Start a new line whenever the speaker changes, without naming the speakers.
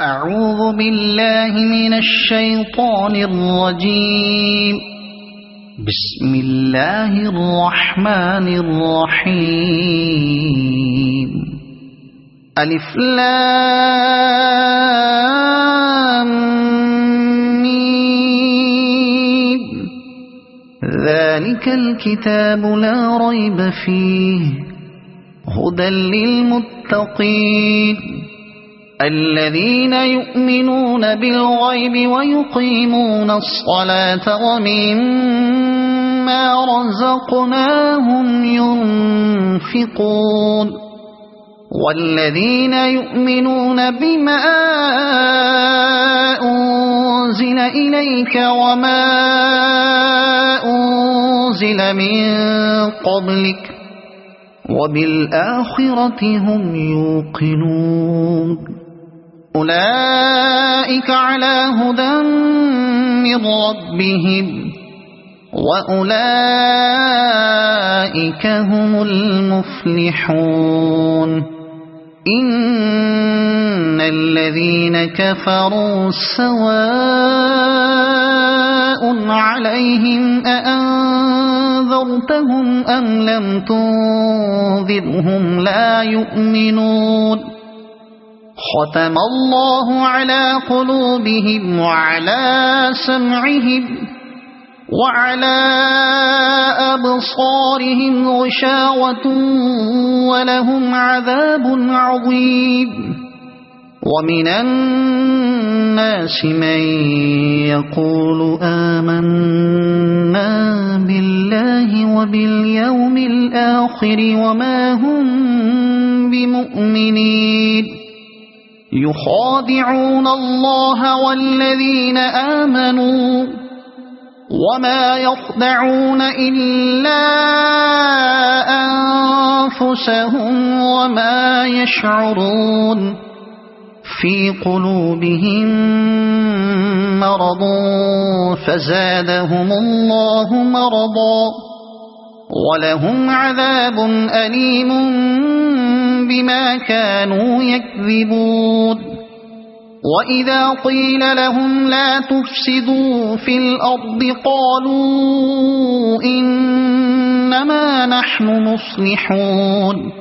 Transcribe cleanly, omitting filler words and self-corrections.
أعوذ بالله من الشيطان الرجيم. بسم الله الرحمن الرحيم. ألف لام ميم. ذلك الكتاب لا ريب فيه هدى للمتقين الذين يؤمنون بالغيب ويقيمون الصلاة ومما رزقناهم ينفقون والذين يؤمنون بما أنزل إليك وما أنزل من قبلك وبالآخرة هم يوقنون أولئك على هدى من ربهم وأولئك هم المفلحون. إن الذين كفروا سواء عليهم أأنذرتهم أم لم تنذرهم لا يؤمنون. ختم الله على قلوبهم وعلى سمعهم وعلى أبصارهم غشاوة ولهم عذاب عظيم. ومن الناس من يقول آمنا بالله وباليوم الآخر وما هم بمؤمنين يخادعون الله والذين آمنوا وما يخدعون إلا أنفسهم وما يشعرون. في قلوبهم مرض فزادهم الله مرضا ولهم عذاب أليم بما كانوا يكذبون. وإذا قيل لهم لا تفسدوا في الأرض قالوا إنما نحن مصلحون